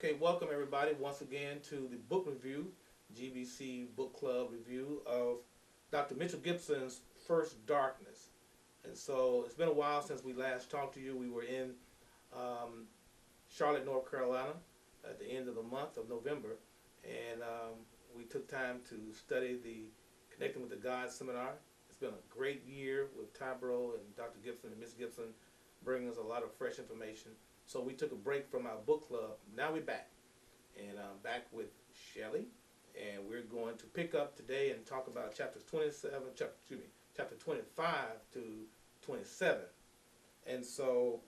Okay, welcome everybody once again to the book review, GBC Book Club review of Dr. Mitchell Gibson's First Darkness. And so it's been a while since we last talked to you. We were in Charlotte, North Carolina at the end of the month of November, and we took time to study the Connecting with the God seminar. It's been a great year with Tybro and Dr. Gibson and Miss Gibson bringing us a lot of fresh information. So we took a break from our book club. Now we're back. And I'm back with Shelley. And we're going to pick up today and talk about chapter 25 to 27. And so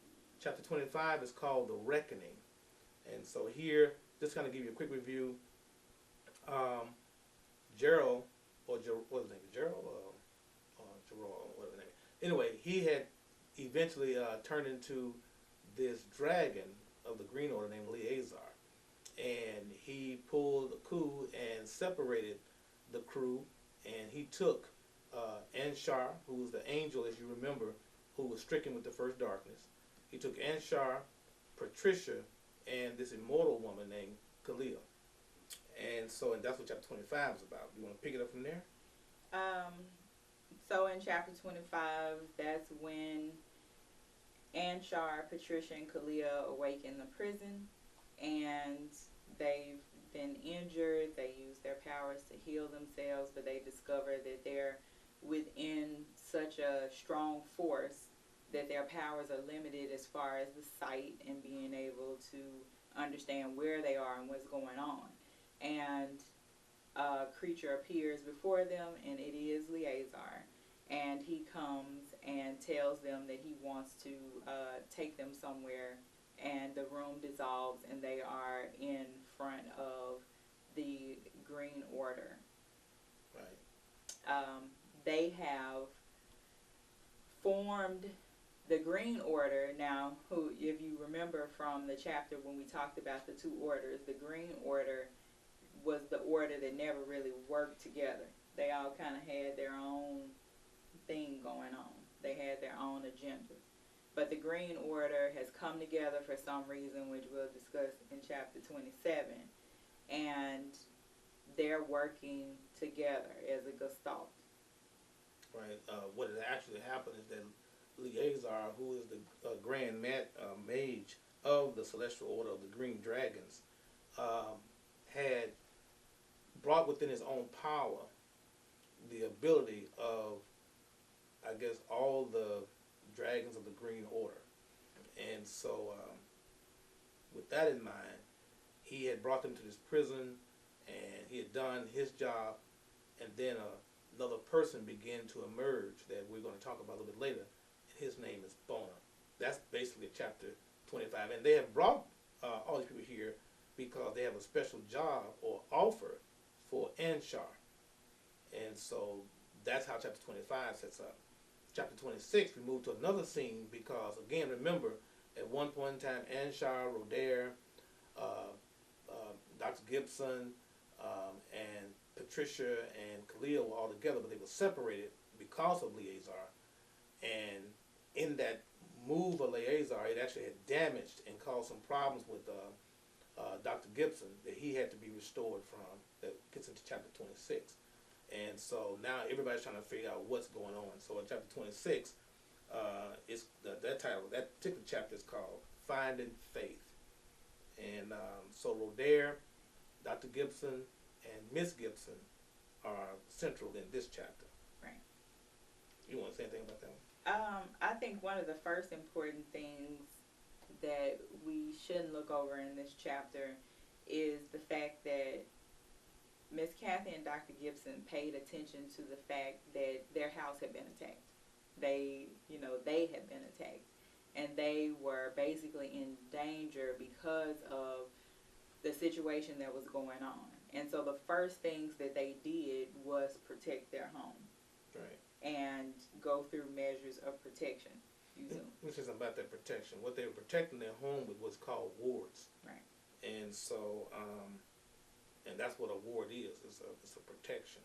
chapter 25 is called The Reckoning. And so here, just kind of give you a quick review. Gerald, or what was his name? Gerald or Gerald, whatever his name. Anyway, he had eventually turned into this dragon of the Green Order named Eleazar, and he pulled a coup and separated the crew, and he took Anshar, who was the angel, as you remember, who was stricken with the first darkness. He took Anshar, Patricia, and this immortal woman named Khalia. And that's what chapter 25 is about. You want to pick it up from there? So in chapter 25, that's when Anshar, Patricia, and Khalia awake in the prison, and they've been injured. They use their powers to heal themselves, but they discover that they're within such a strong force that their powers are limited as far as the sight and being able to understand where they are and what's going on. And a creature appears before them, and it is Eleazar. And he comes and tells them that he wants to take them somewhere, and the room dissolves, and they are in front of the Green Order. Right. They have formed the Green Order. Now, if you remember from the chapter when we talked about the two orders, the Green Order was the order that never really worked together. They all kind of had their own thing going on. They had their own agendas. But the Green Order has come together for some reason, which we'll discuss in chapter 27. And they're working together as a gestalt. Right. What has actually happened is that Eleazar, who is the grand mage of the Celestial Order of the Green Dragons, had brought within his own power the ability of, I guess, all the dragons of the Green Order. And so with that in mind, he had brought them to this prison, and he had done his job, and then another person began to emerge that we're going to talk about a little bit later, and his name is Bona. That's basically chapter 25. And they have brought all these people here because they have a special job or offer for Anshar. And so that's how chapter 25 sets up. Chapter 26, we move to another scene because, again, remember, at one point in time, Anshar, Rodair, Dr. Gibson, and Patricia and Khalia were all together, but they were separated because of Eleazar. And in that move of Eleazar, it actually had damaged and caused some problems with Dr. Gibson that he had to be restored from. That gets into chapter 26. And so now everybody's trying to figure out what's going on. So in chapter 26, it's that particular chapter is called Finding Faith. And so Rodair, Dr. Gibson, and Miss Gibson are central in this chapter. Right. You want to say anything about that one? I think one of the first important things that we shouldn't look over in this chapter is the fact that Miss Kathy and Dr. Gibson paid attention to the fact that their house had been attacked. They had been attacked. And they were basically in danger because of the situation that was going on. And so the first things that they did was protect their home. Right. And go through measures of protection. This is about that protection. What they were protecting their home with was called wards. Right. And so, and that's what a ward is. It's a protection.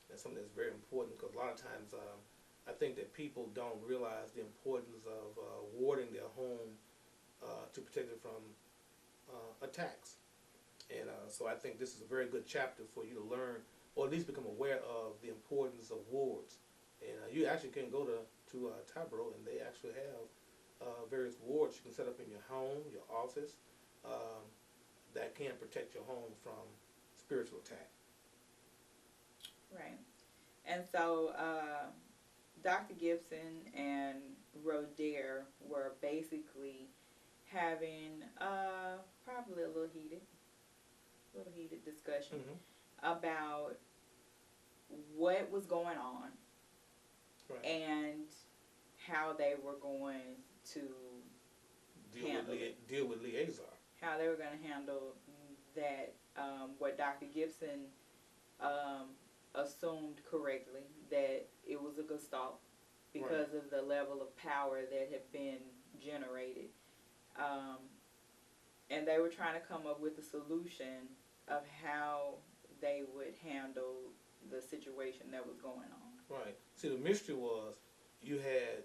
That's something that's very important because a lot of times I think that people don't realize the importance of warding their home to protect it from attacks. And so I think this is a very good chapter for you to learn, or at least become aware of the importance of wards. And you actually can go to Tyboro, and they actually have various wards you can set up in your home, your office, that can protect your home from spiritual attack. Right. And so Dr. Gibson and Roder were basically having probably a little heated discussion about what was going on, right, and how they were going to deal with Liaison. How they were going to handle that, what Dr. Gibson assumed correctly, that it was a gestalt because right, of the level of power that had been generated. And they were trying to come up with a solution of how they would handle the situation that was going on. Right. See, the mystery was you had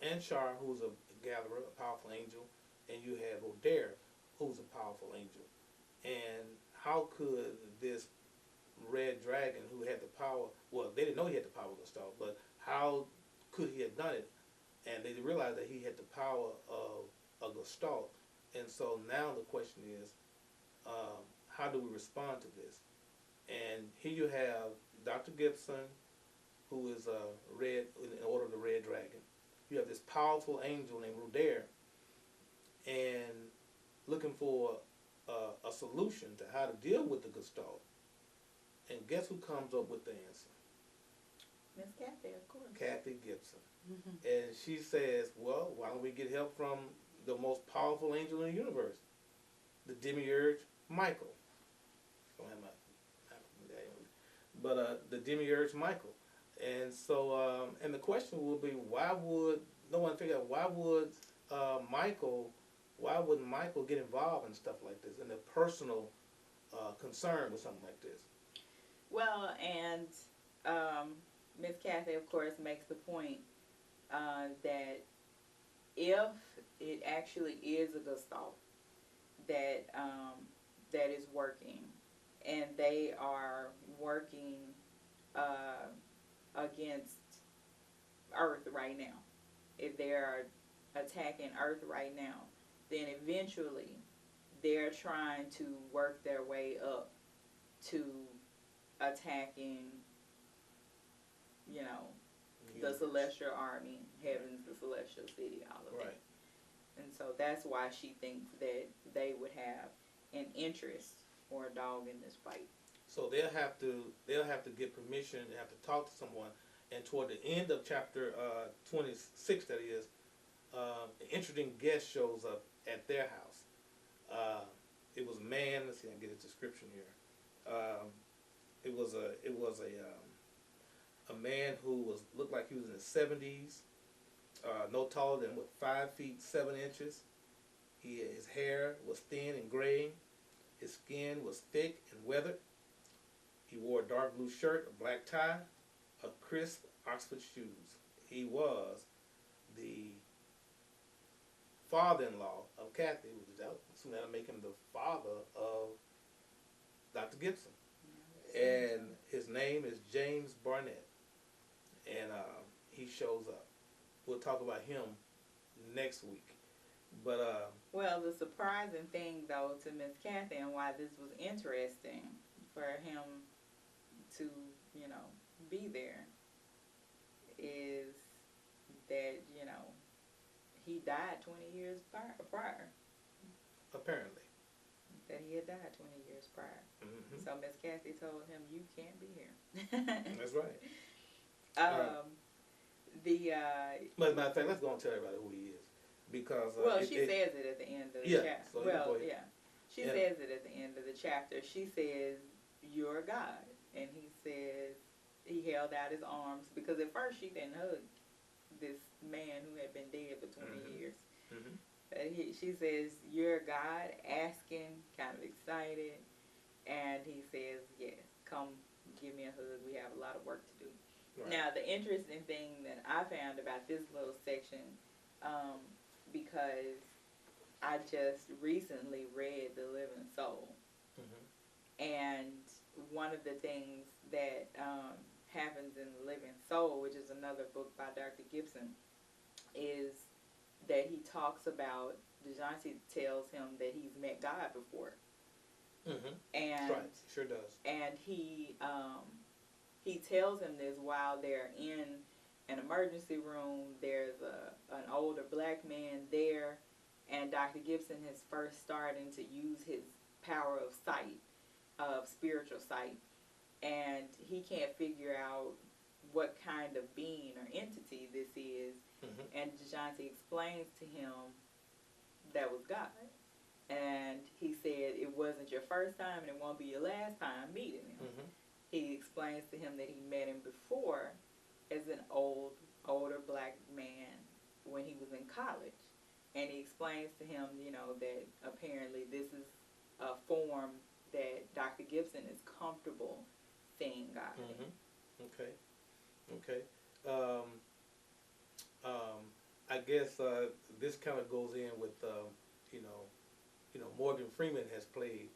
Anshar, who's a gatherer, a powerful angel, and you had Roder, who's a powerful angel. And how could this red dragon, who had the power, well, they didn't know he had the power of Gestalt, but how could he have done it? And they realized that he had the power of a Gestalt. And so now the question is, how do we respond to this? And here you have Dr. Gibson, who is red in order of the red dragon. You have this powerful angel named Roder, and looking for a solution to how to deal with the Gestalt. And guess who comes up with the answer? Miss Kathy, of course. Kathy Gibson. And she says, well, why don't we get help from the most powerful angel in the universe, the Demiurge, Michael. Don't have but the Demiurge, Michael. And so, and the question will be, why would Michael get involved in stuff like this, in a personal concern with something like this? Well, and Miss Kathy, of course, makes the point that if it actually is a Gestalt that that is working, and they are working against Earth right now, if they are attacking Earth right now, then eventually they're trying to work their way up to attacking, you know, the celestial army, heavens, the celestial city, all of that. And so that's why she thinks that they would have an interest or a dog in this fight. So they'll have to get permission, they have to talk to someone, and toward the end of chapter 26, that is, an interesting guest shows up at their house. It was a man. Let's see, I can get a description here. It was a man who looked like he was in his 70s, no taller than 5 feet 7 inches. His hair was thin and gray. His skin was thick and weathered. He wore a dark blue shirt, a black tie, a crisp Oxford shoes. He was the father-in-law of Kathy, so that'll make him the father of Dr. Gibson. And his name is James Barnett. And he shows up. We'll talk about him next week. But well, the surprising thing, though, to Miss Kathy, and why this was interesting for him to, you know, be there, is that, you know, he died 20 years prior. Apparently. That he had died 20 years prior. Mm-hmm. So Miss Kathy told him, you can't be here. That's right. But as a matter of fact, let's go and tell everybody who he is. Because well, she says it at the end of the chapter. So she says it at the end of the chapter. She says, "You're God," and he says he held out his arms, because at first she didn't hug this man who had been dead for 20 years. Mm-hmm. She says, "You're God," asking, kind of excited, and he says, "Yes, come give me a hug. We have a lot of work to do." Right. Now, the interesting thing that I found about this little section, because I just recently read The Living Soul. And one of the things that happens in The Living Soul, which is another book by Dr. Gibson, is that he talks about, DeJounte tells him that he's met God before. And right, sure does. And he tells him this while they're in an emergency room. There's an older black man there, and Dr. Gibson is first starting to use his power of sight, of spiritual sight, and he can't figure out what kind of being or entity this is. And DeJounte explains to him that was God. And he said it wasn't your first time and it won't be your last time meeting him. He explains to him that he met him before as an older black man when he was in college. And he explains to him, that apparently this is a form that Dr. Gibson is comfortable seeing God in. Okay. I guess this kind of goes in with Morgan Freeman has played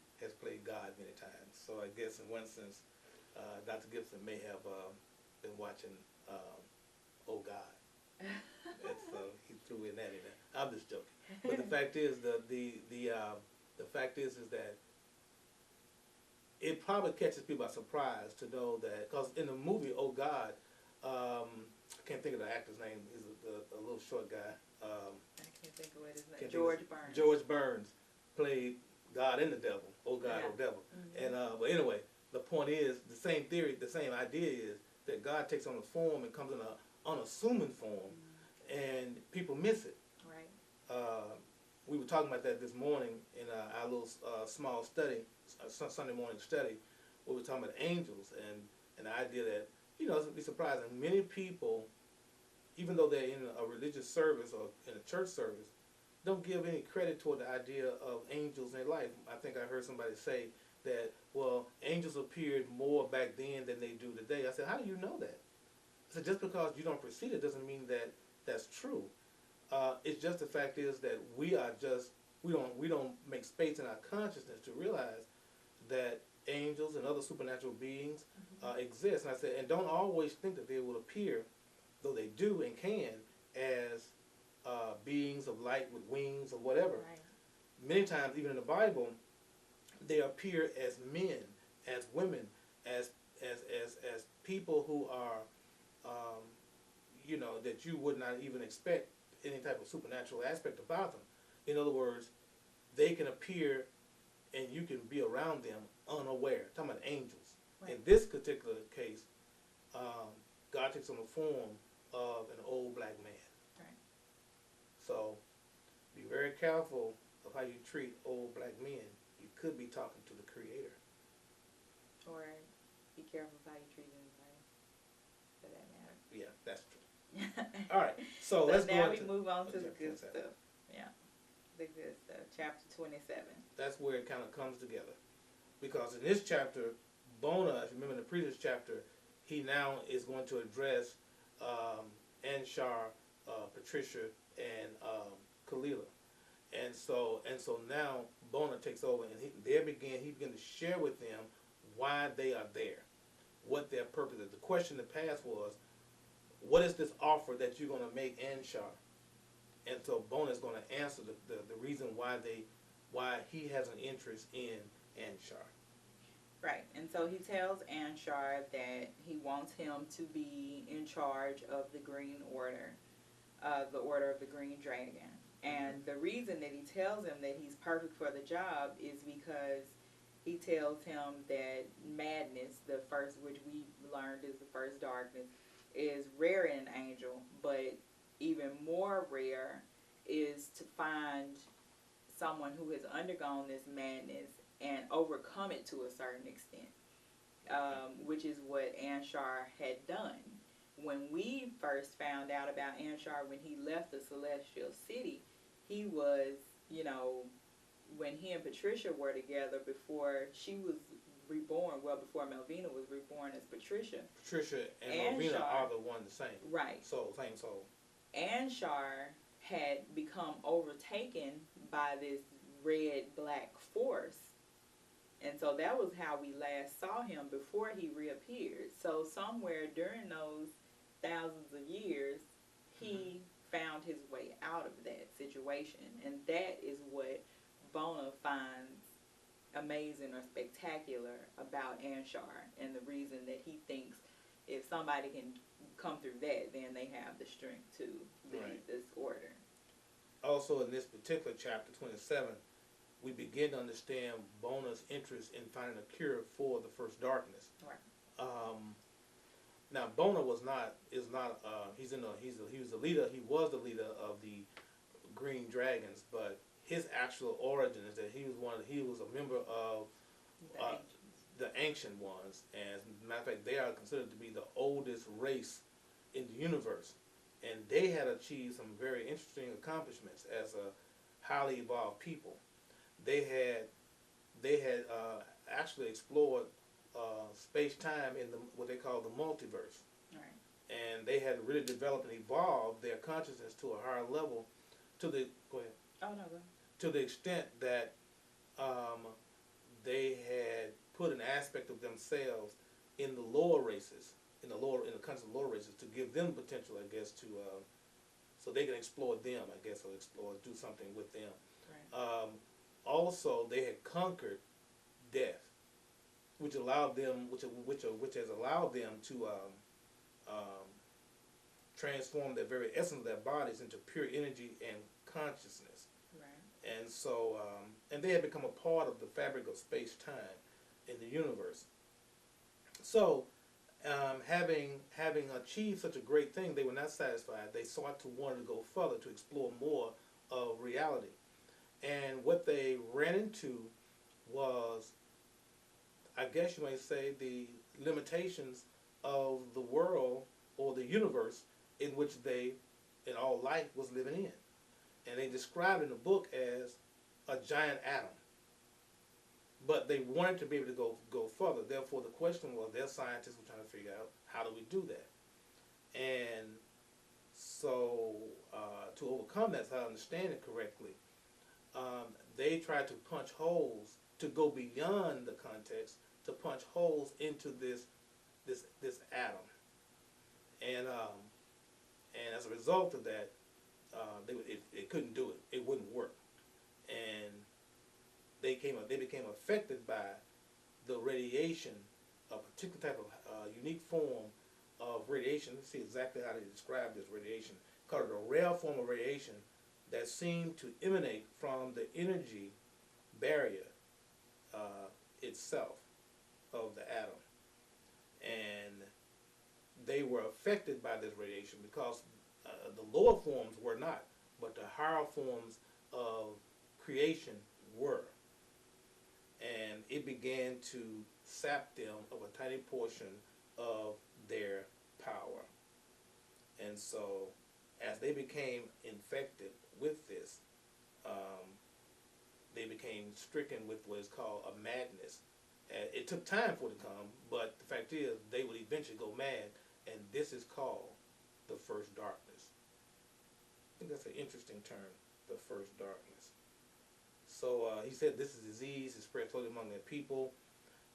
God many times. So I guess in one sense, Dr. Gibson may have been watching Oh God. He threw in that in there. I'm just joking. But the fact is the fact is that it probably catches people by surprise to know that, because in the movie Oh God, I can't think of the actor's name. He's a little short guy. I can't think of what his name. George Burns. George Burns played God and the devil. Oh God, oh devil. And but anyway, the point is the same theory, the same idea is that God takes on a form and comes in an unassuming form, and people miss it. Right. We were talking about that this morning in our little small study, Sunday morning study, where we were talking about angels and the idea that, it's be surprising. Many people, even though they're in a religious service or in a church service, don't give any credit toward the idea of angels in their life. I think I heard somebody say that, well, angels appeared more back then than they do today. I said, how do you know that? I said, just because you don't perceive it doesn't mean that that's true. It's just the fact is that we don't make space in our consciousness to realize that angels and other supernatural beings exist. And I said, and don't always think that they will appear, though they do and can, as beings of light with wings or whatever. Right. Many times, even in the Bible, they appear as men, as women, as people who are, that you would not even expect any type of supernatural aspect about them. In other words, they can appear and you can be around them unaware. I'm talking about angels. Right. In this particular case, God takes on the form of an old black man. Right. So be very careful of how you treat old black men. You could be talking to the Creator. Or be careful of how you treat anybody, for that matter. Yeah, that's true. All right, so let's go on. Now we move on to the good stuff. Yeah, the good stuff. Chapter 27. That's where it kind of comes together. Because in this chapter, Bona, if you remember in the previous chapter, he now is going to address Anshar, Patricia, and Khalia. And so now Bona takes over, and he began to share with them why they are there, what their purpose is. The question in the past was, what is this offer that you're going to make Anshar? And so Bona is going to answer the reason why he has an interest in Anshar. Right, and so he tells Anshar that he wants him to be in charge of the Green Order, the Order of the Green Dragon. And the reason that he tells him that he's perfect for the job is because he tells him that madness, the first, which we learned is the first darkness, is rare in an angel, but even more rare is to find someone who has undergone this madness and overcome it to a certain extent, which is what Anshar had done. When we first found out about Anshar, when he left the Celestial City, he was, when he and Patricia were together before she was reborn, before Melvina was reborn as Patricia. Patricia and Melvina are the one the same. Right. Soul, same soul. Anshar had become overtaken by this red-black force. And so that was how we last saw him before he reappeared. So somewhere during those thousands of years, he found his way out of that situation. And that is what Bona finds amazing or spectacular about Anshar, and the reason that he thinks if somebody can come through that, then they have the strength to lead this order. Also, in this particular chapter 27, we begin to understand Bona's interest in finding a cure for the first darkness. Right. Now, Bona was the leader. He was the leader of the Green Dragons, but his actual origin is that he was a member of the Ancient Ones, and as a matter of fact, they are considered to be the oldest race in the universe, and they had achieved some very interesting accomplishments as a highly evolved people. They had actually explored space-time in what they call the multiverse, Right. and they had really developed and evolved their consciousness to a higher level. Go ahead. Oh no. Go ahead. To the extent that they had put an aspect of themselves in the lower races, in the countries of lower races, to give them potential, I guess, so they can explore them, I guess, or do something with them. Right. Also, they had conquered death, which allowed them, which has allowed them to transform the very essence of their bodies into pure energy and consciousness. Right. And so, and they had become a part of the fabric of space-time in the universe. So, having achieved such a great thing, they were not satisfied. They wanted to go further, to explore more of reality. And what they ran into was, I guess you might say, the limitations of the world or the universe in which in all life, was living in. And they described in the book as a giant atom. But they wanted to be able to go further. Therefore, the question was, their scientists were trying to figure out, how do we do that? And so, to overcome that, so I understand it correctly, they tried to punch holes, to go beyond the context, to punch holes into this atom. And as a result of that, it couldn't do it. It wouldn't work. And they became affected by the radiation, a particular type of unique form of radiation. Let's see exactly how they describe this radiation. Called it a rare form of radiation that seemed to emanate from the energy barrier itself of the atom. And they were affected by this radiation because the lower forms were not, but the higher forms of creation were. And it began to sap them of a tiny portion of their power. And so, as they became infected with this, they became stricken with what is called a madness. It took time for it to come, but the fact is, they would eventually go mad, and this is called the first darkness. I think that's an interesting term, the first darkness. So he said this is disease, it spread slowly among their people,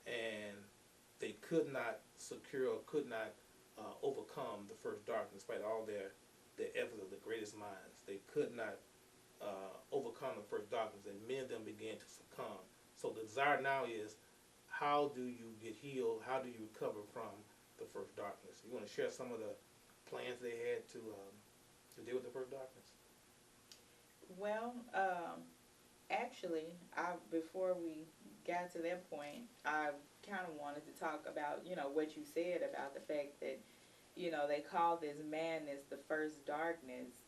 and they could not secure, could not overcome the first darkness, despite all their efforts of the greatest minds. They could not overcome the first darkness, and many of them began to succumb. So the desire now is, how do you get healed? How do you recover from the first darkness? You want to share some of the plans they had to deal with the first darkness? Well, actually, before we got to that point, I kind of wanted to talk about, what you said about the fact that, they call this madness the first darkness.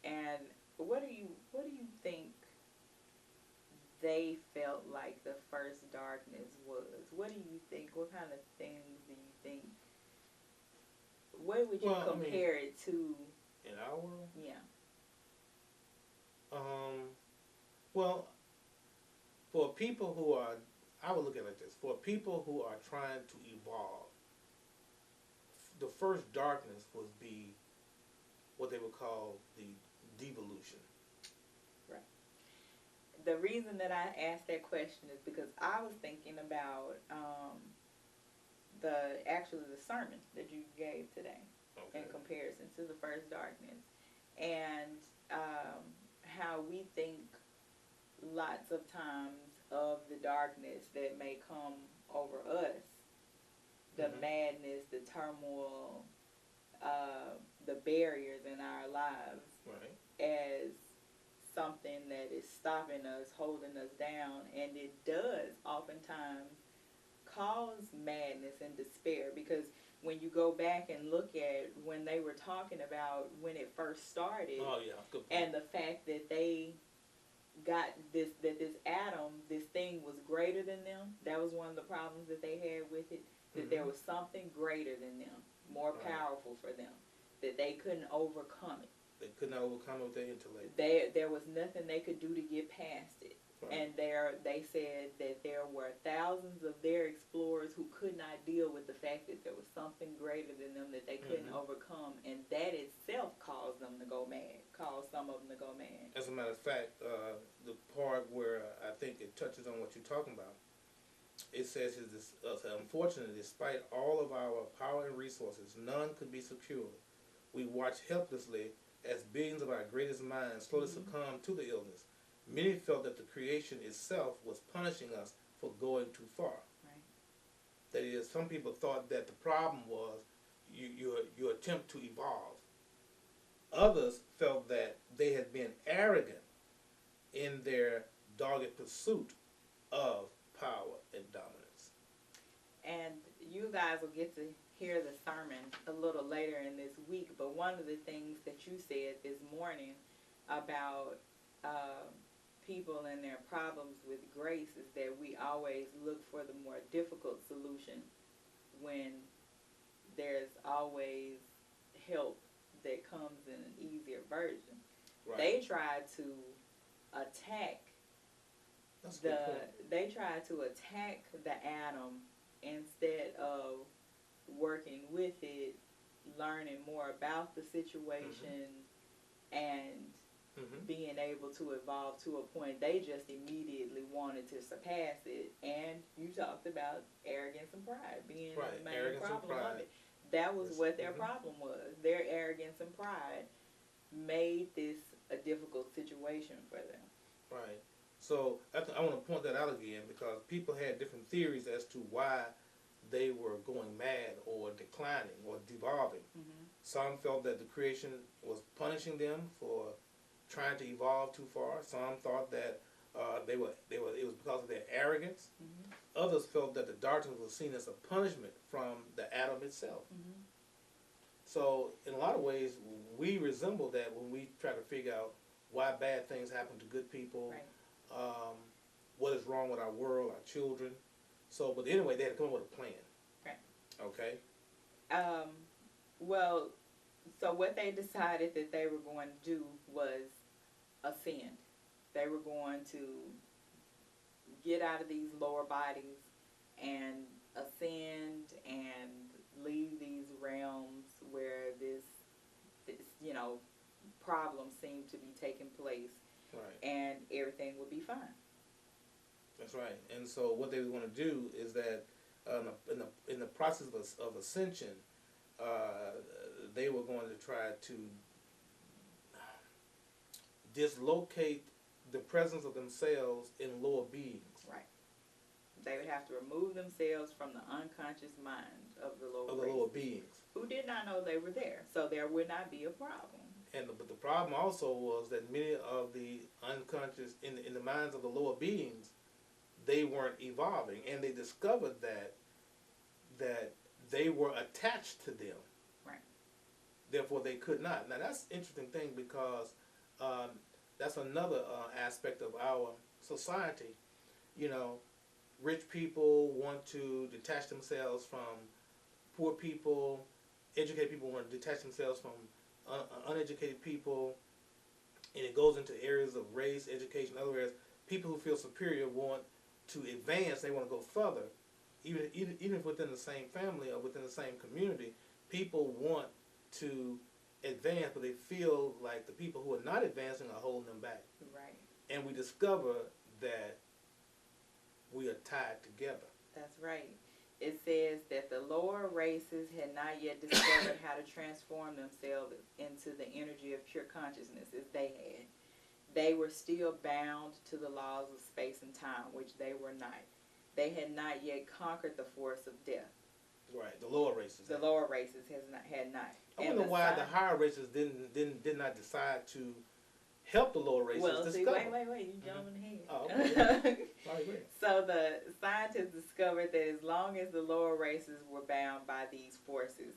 And what do you think they felt like the first darkness was? What do you think? What kind of things do you think? What would you compare it to? In our world? Yeah. Well, for people who are, I would look at it like this, for people who are trying to evolve, the first darkness would be what they would call the devolution. the reason that I asked that question is because I was thinking about the sermon that you gave today in comparison to the first darkness, and how we think lots of times of the darkness that may come over us, the madness, the turmoil, the barriers in our lives, as something that is stopping us, holding us down, and it does oftentimes cause madness and despair, because when you go back and look at when they were talking about when it first started, and the fact that they got this Adam, this thing was greater than them. That was one of the problems that they had with it, that there was something greater than them, more powerful for them, that they couldn't overcome it. They could not overcome it with their intellect. There was nothing they could do to get past it. And they said that there were thousands of their explorers who could not deal with the fact that there was something greater than them that they couldn't overcome, and that itself caused them to go mad, caused some of them to go mad. As a matter of fact, the part where I think it touches on what you're talking about, it says, unfortunately, despite all of our power and resources, none could be secured. We watch helplessly as billions of our greatest minds slowly succumb to the illness. Many felt that the creation itself was punishing us for going too far. That is, some people thought that the problem was your attempt to evolve. Others felt that they had been arrogant in their dogged pursuit of power and dominance. And you guys will get to hear the sermon a little later in this week, but one of the things that you said this morning about people and their problems with grace is that we always look for the more difficult solution when there's always help that comes in an easier version. They try to attack they try to attack the atom instead of working with it, learning more about the situation, and being able to evolve to a point. They just immediately wanted to surpass it. And you talked about arrogance and pride being the main problem of it. That was what their problem was. Their arrogance and pride made this a difficult situation for them. Right. So I want to point that out again, because people had different theories as to why they were going mad or declining or devolving. Some felt that the creation was punishing them for trying to evolve too far. Some thought that it was because of their arrogance. Others felt that the darkness was seen as a punishment from the atom itself. So in a lot of ways, we resemble that when we try to figure out why bad things happen to good people, what is wrong with our world, our children. So, but anyway, they had to come up with a plan. Okay. Well, so what they decided that they were going to do was ascend. They were going to get out of these lower bodies and ascend and leave these realms where this problem seemed to be taking place, and everything would be fine. That's right. And so what they were going to do is that in the process of ascension, they were going to try to dislocate the presence of themselves in lower beings. They would have to remove themselves from the unconscious mind of the lower beings, who did not know they were there. So there would not be a problem. But the problem also was that many of the unconscious, in the minds of the lower beings, they weren't evolving, and they discovered that they were attached to them. Therefore, they could not. Now, that's an interesting thing, because that's another aspect of our society. Rich people want to detach themselves from poor people. Educated people want to detach themselves from uneducated people. And it goes into areas of race, education. In other words, people who feel superior want to advance. They want to go further. Even within the same family or within the same community, people want to advance, but they feel like the people who are not advancing are holding them back. and we discover that we are tied together. That's right. It says that the lower races had not yet discovered how to transform themselves into the energy of pure consciousness as they had. They were still bound to the laws of space and time, which they were not. They had not yet conquered the force of death. Right, the lower races. The lower races had not. I wonder why the higher races did not decide to help the lower races well, discover. See, wait, you jumping ahead. Oh, okay. So the scientists discovered that as long as the lower races were bound by these forces,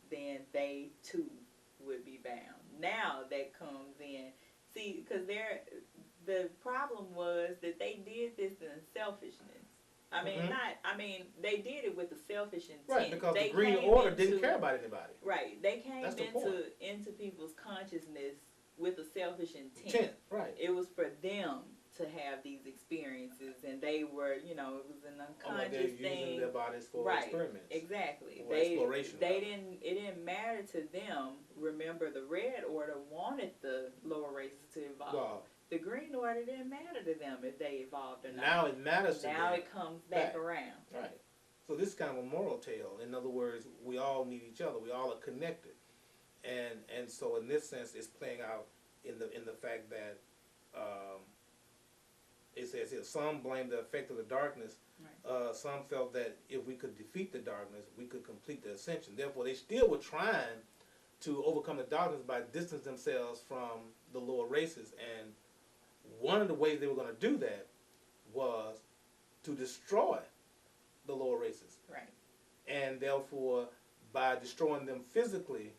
then they too would be bound. Now that comes in. See, because the problem was that they did this in selfishness. I mean, they did it with a selfish intent. Right, because the Green Order didn't care about anybody. Right, they came into people's consciousness with a selfish intent. Right. It was for them to have these experiences, and they were, it was an unconscious thing. Using their bodies for experiments. Exactly. Exploration. It didn't matter to them. Remember, the Red Order wanted the lower races to evolve. Well, the Green Order didn't matter to them if they evolved or not. Now it matters to them. Now it comes back around. Right. So this is kind of a moral tale. In other words, we all need each other. We all are connected. And so in this sense, it's playing out in the fact that it says here, some blame the effect of the darkness. Right. Some felt that if we could defeat the darkness, we could complete the ascension. Therefore, they still were trying to overcome the darkness by distancing themselves from the lower races. And one of the ways they were going to do that was to destroy the lower races. Right. And therefore, by destroying them physically,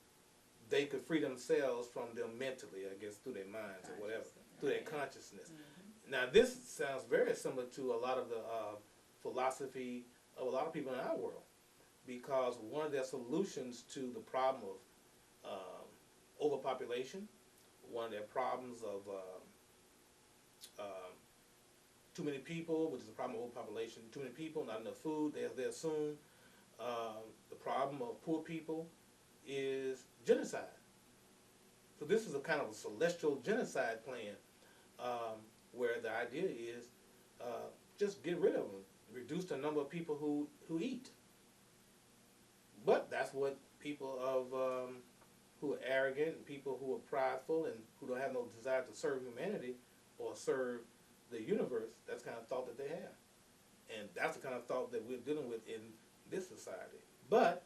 they could free themselves from them mentally, I guess, through their minds or whatever, through their consciousness. Mm-hmm. Now, this sounds very similar to a lot of the philosophy of a lot of people in our world, because one of their solutions to the problem of overpopulation, one of their problems of too many people, which is the problem of overpopulation, too many people, not enough food, they're soon. The problem of poor people is genocide. So this is a kind of a celestial genocide plan, where the idea is just get rid of them, reduce the number of people who eat. But that's what people of who are arrogant, people who are prideful, and who don't have no desire to serve humanity or serve the universe, that's the kind of thought that they have. And that's the kind of thought that we're dealing with in this society. But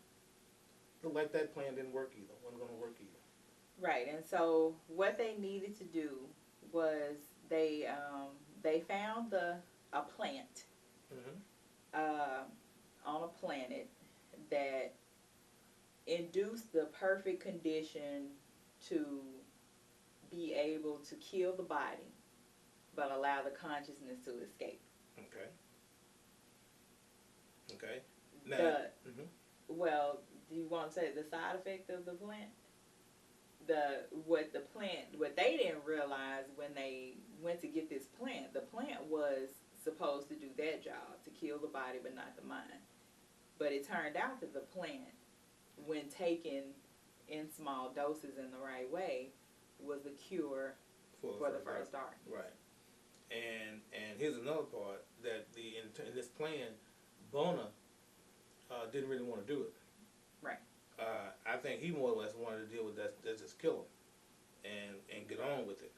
look like that plan didn't work either. Wasn't going to work either. Right, and so what they needed to do was they found a plant on a planet that induced the perfect condition to be able to kill the body, but allow the consciousness to escape. Okay. Now, well, do you want to say the side effect of the plant? What they didn't realize when they went to get this plant, the plant was supposed to do that job, to kill the body but not the mind. But it turned out that the plant, when taken in small doses in the right way, was the cure for the first darkness. Right. And here's another part, that in this plan, Bona didn't really want to do it. Right. I think he more or less wanted to deal with that, just kill him and get on with it.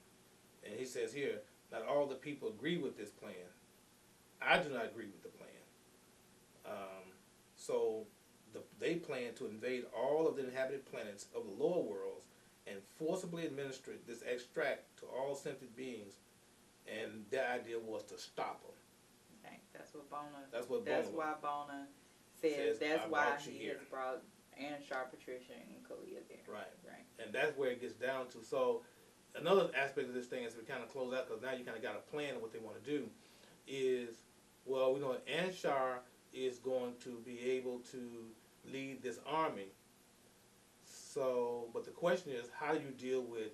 And he says here, not all the people agree with this plan. I do not agree with the plan. So they plan to invade all of the inhabited planets of the lower worlds and forcibly administer this extract to all sentient beings. And their idea was to stop them. Right. That's what Bona. That's why Bona says that's why he has brought Anshar, Patricia, and Khalia there. Right. Right. And that's where it gets down to. So another aspect of this thing, as we kind of close out, because now you kind of got a plan of what they want to do, is, well, we know Anshar is going to be able to lead this army. So, but the question is, how do you deal with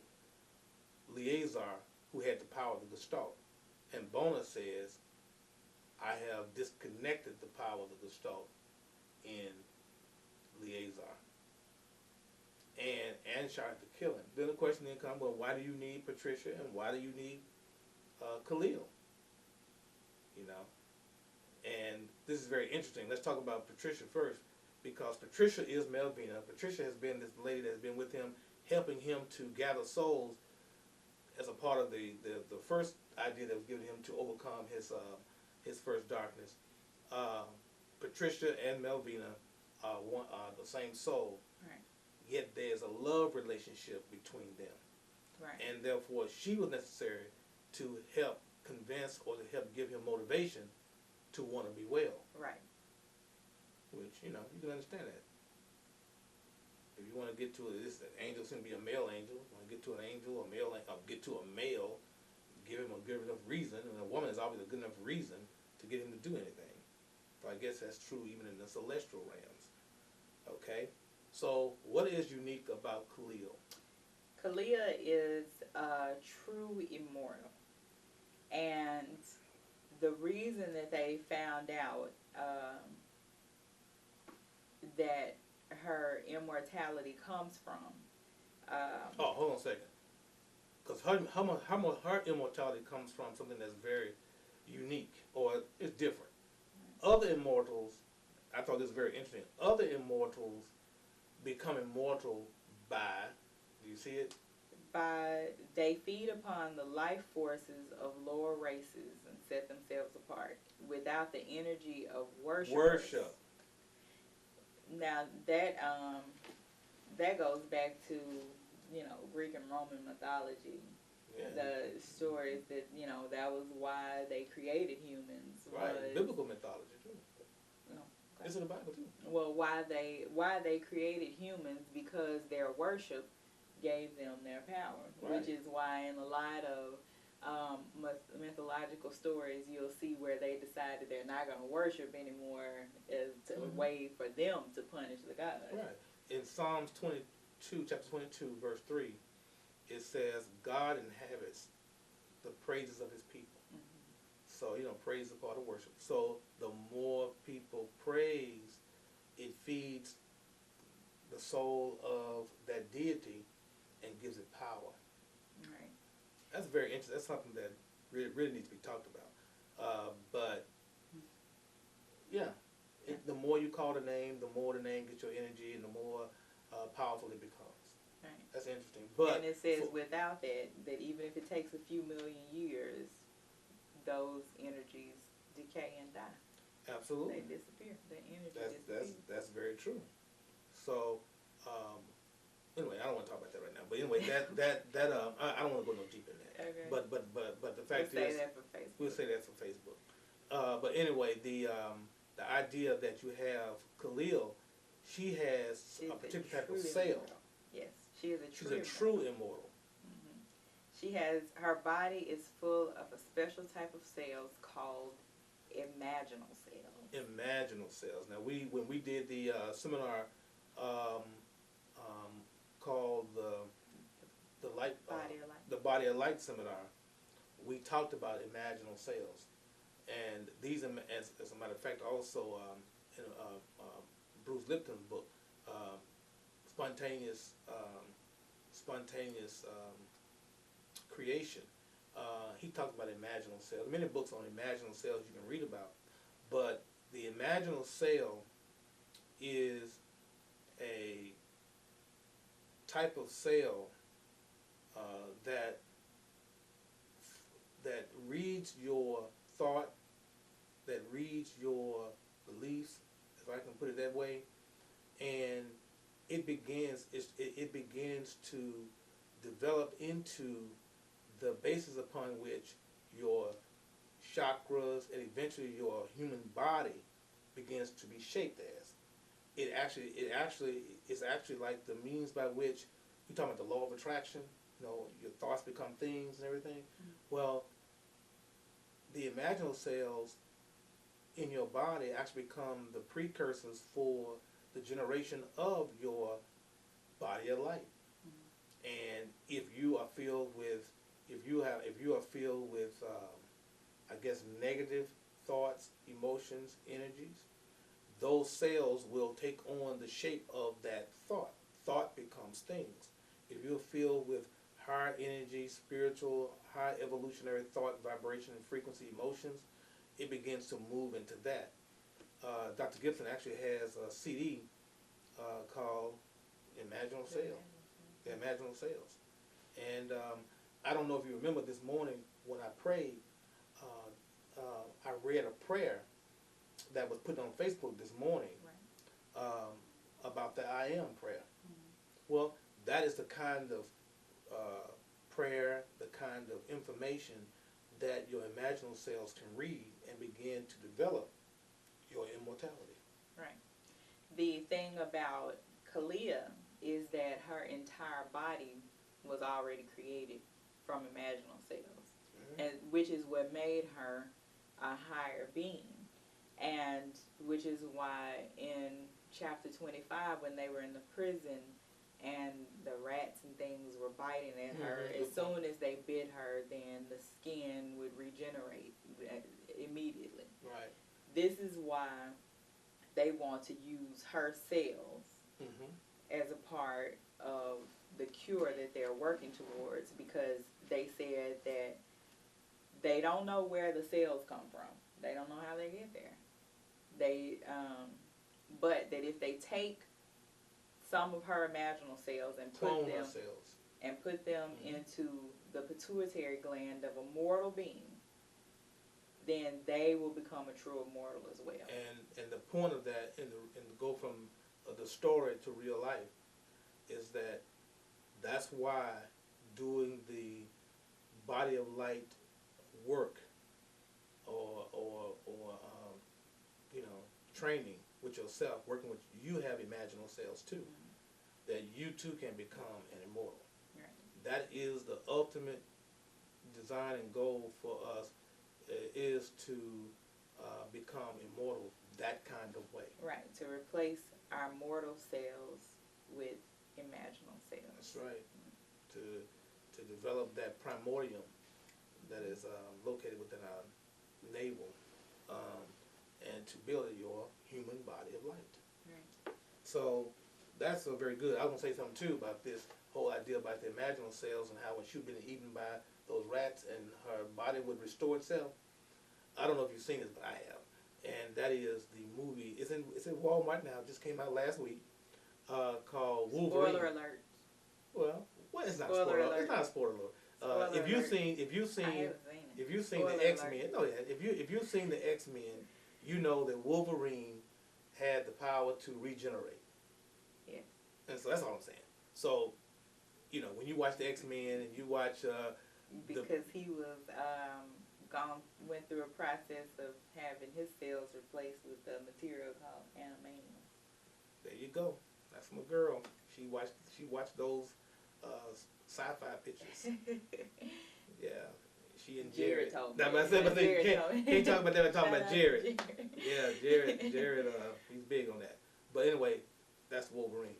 Liazar, who had the power of the Gestalt? And Bona says, I have disconnected the power of the Gestalt in Liazar. And Anshar to kill him. Then the question then comes, well, why do you need Patricia and why do you need Khalil. You know, and this is very interesting. Let's talk about Patricia first, because Patricia is Melvina. Patricia has been this lady that's been with him, helping him to gather souls as a part of the first idea that was given him to overcome his first darkness. Patricia and Melvina are the same soul, Right. yet there's a love relationship between them. Right. And therefore she was necessary to help convince or to help give him motivation to want to be well. Right. Which, you can understand that. If you want to get to this angel seems to be a male angel. Want to get to an angel, a male, get to a male, give him a good enough reason, and a woman is obviously a good enough reason to get him to do anything. So I guess that's true even in the celestial realms. Okay? So what is unique about Khalil? Khalia is a true immortal. And the reason that they found out that her immortality comes from... hold on a second. Because her immortality comes from something that's very unique, or it's different. Other immortals, I thought this was very interesting, other immortals become immortal by, do you see it? They feed upon the life forces of lower races and set themselves apart without the energy of worship. Now that goes back to Greek and Roman mythology. Yeah. The stories that that was why they created humans. Right, biblical mythology too. Okay. It's in the Bible too. Well, why they created humans, because their worship gave them their power, right. Which is why in a lot of mythological stories you'll see where they decided they're not going to worship anymore as a way for them to punish the gods. Right. In Psalms 22, chapter 22, verse 3, it says, God inhabits the praises of his people. So, praise is a part of worship. So, the more people praise, it feeds the soul of that deity and gives it power. Right. That's very interesting. That's something that really needs to be talked about. But, yeah, the more you call the name gets your energy, and the more powerful it becomes. Right. That's interesting. But and it says without that even if it takes a few million years, those energies decay and die. Absolutely. They disappear. The energy disappears. That's very true. So, anyway, I don't want to talk about that right now. But anyway, I don't want to go no deep in that. Okay. But the fact we'll is, say that for Facebook. we'll say that for Facebook. But anyway, the idea that you have Khalil, she has a particular type of cell. Immortal. Yes, she is a true. She's a true immortal. She has, her body is full of a special type of cells called Imaginal cells. Imaginal cells. Now when we did the seminar called the light Body of Light. the Body of Light seminar, we talked about imaginal cells, and these as a matter of fact also in Bruce Lipton's book, spontaneous creation. He talked about imaginal cells. Many books on imaginal cells you can read about, but the imaginal cell is a type of cell that reads your thought, that reads your beliefs, if I can put it that way, and it begins to develop into the basis upon which your chakras and eventually your human body begins to be shaped as. It's actually like the means by which you're talking about the law of attraction. Your thoughts become things and everything. Well, the imaginal cells in your body actually become the precursors for the generation of your body of light. And if you are filled with I guess negative thoughts, emotions, energies, those cells will take on the shape of that thought. Thought becomes things. If you're filled with high energy, spiritual, high evolutionary thought, vibration, and frequency emotions, it begins to move into that. Dr. Gibson actually has a CD called Imaginal Sales. The Imaginal Sales. And I don't know if you remember this morning when I prayed, I read a prayer that was put on Facebook this morning about the I am prayer. Well, that is the kind of prayer, the kind of information that your imaginal cells can read and begin to develop your immortality. Right. The thing about Khalia is that her entire body was already created from imaginal cells, and which is what made her a higher being, and which is why in chapter 25, when they were in the prison and the rats and things were biting at her, as soon as they bit her, then the skin would regenerate immediately. Right. This is why they want to use her cells as a part of the cure that they're working towards, because they said that they don't know where the cells come from. They don't know how they get there. But that if they take some of her imaginal cells and put them into the pituitary gland of a mortal being, then they will become a true immortal as well. And the point of that, and go from the story to real life, is that that's why doing the body of light work or training with yourself, working with, you have imaginal cells too, that you too can become an immortal. Right. That is the ultimate design and goal for us, is to become immortal that kind of way. Right, to replace our mortal cells with imaginal cells. That's right. To develop that primordium that is located within our navel, and to build your human body of light. Right. So that's a very good. I was gonna say something too about this whole idea about the imaginal cells and how when she'd been eaten by those rats and her body would restore itself. I don't know if you've seen this, but I have. And that is the movie. It's in Walmart now. It just came out last week. Called Wolverine. Spoiler alert. Well, it's not spoiler alert. It's not a spoiler alert. If you've seen the X-Men, if you've seen the X-Men, you know that Wolverine had the power to regenerate. Yeah. And so that's all I'm saying. So, when you watch the X-Men and you watch because he was went through a process of having his cells replaced with a material called Animanium. There you go. That's my girl. She watched those sci-fi pictures. Yeah. She and Jared. Told me. Can't talk about that. I'm talking about Jared. Yeah, Jared. He's big on that. But anyway, that's Wolverine.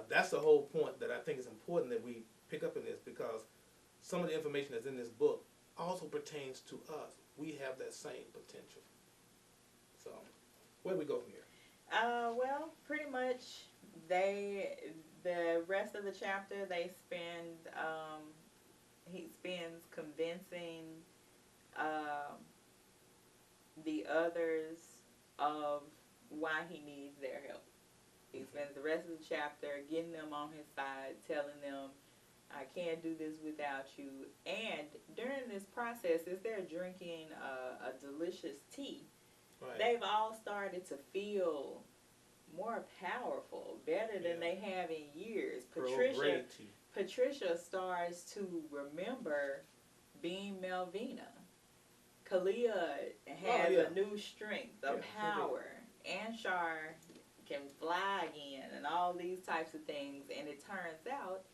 That's the whole point that I think is important that we pick up in this, because some of the information that's in this book also pertains to us. We have that same potential. So, where do we go from here? Well, pretty much the rest of the chapter he spends convincing the others of why he needs their help. He spends the rest of the chapter getting them on his side, telling them, I can't do this without you. And during this process, as they're drinking a delicious tea, they've all started to feel more powerful, better than they have in years. Patricia starts to remember being Melvina. Khalia has a new strength, a power. Anshar can fly again, and all these types of things. And it turns out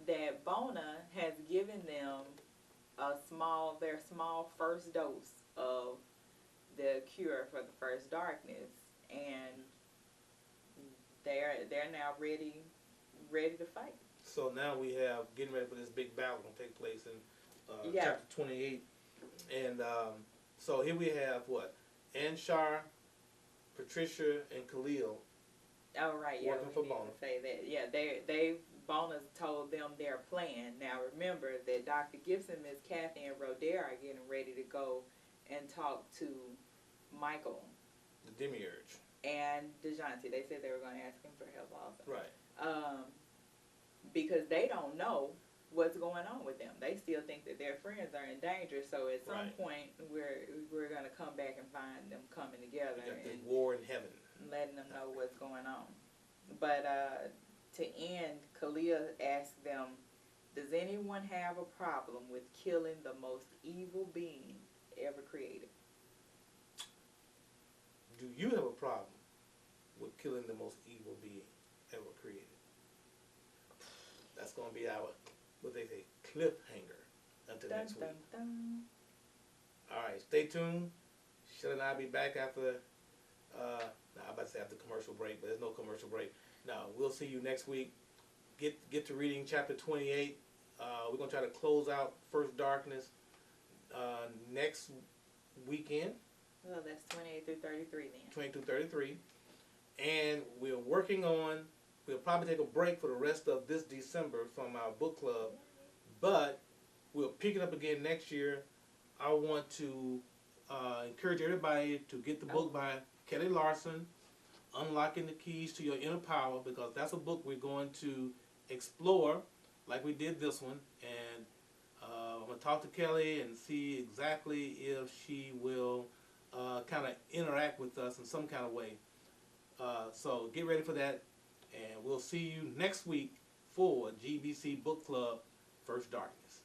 that Bona has given them their small first dose of the cure for the first darkness, and they're now ready to fight. So now we have getting ready for this big battle going to take place in chapter 28, and so here we have what? Anshar, Patricia, and Khalil Oh right, yeah, Working we for need Bona. to say that. Yeah, they Bona's told them their plan. Now remember that Dr. Gibson, Miss Kathy, and Roder are getting ready to go and talk to Michael The Demiurge. and DeJounte. They said they were going to ask him for help also. Right. Because they don't know what's going on with them. They still think that their friends are in danger. So at some point, we're going to come back and find them coming together We got this and war in heaven. letting them know what's going on. But to end, Khalia asked them, does anyone have a problem with killing the most evil being ever created? Do you have a problem with killing the most evil being ever created? That's going to be our, what they say, cliffhanger until next week. Dun. All right, stay tuned. Shelley and I will be back after, I'm about to say after commercial break, but there's no commercial break. No, we'll see you next week. Get to reading chapter 28. We're going to try to close out First Darkness next weekend. Well, that's 28 through 33 then. 28 through 33. And we're working on, we'll probably take a break for the rest of this December from our book club, but we'll pick it up again next year. I want to encourage everybody to get the book by Kelly Larson, Unlocking the Keys to Your Inner Power, because that's a book we're going to explore like we did this one. And I'm going to talk to Kelly and see exactly if she will kind of interact with us in some kind of way. So get ready for that, and we'll see you next week for GBC Book Club First Darkness.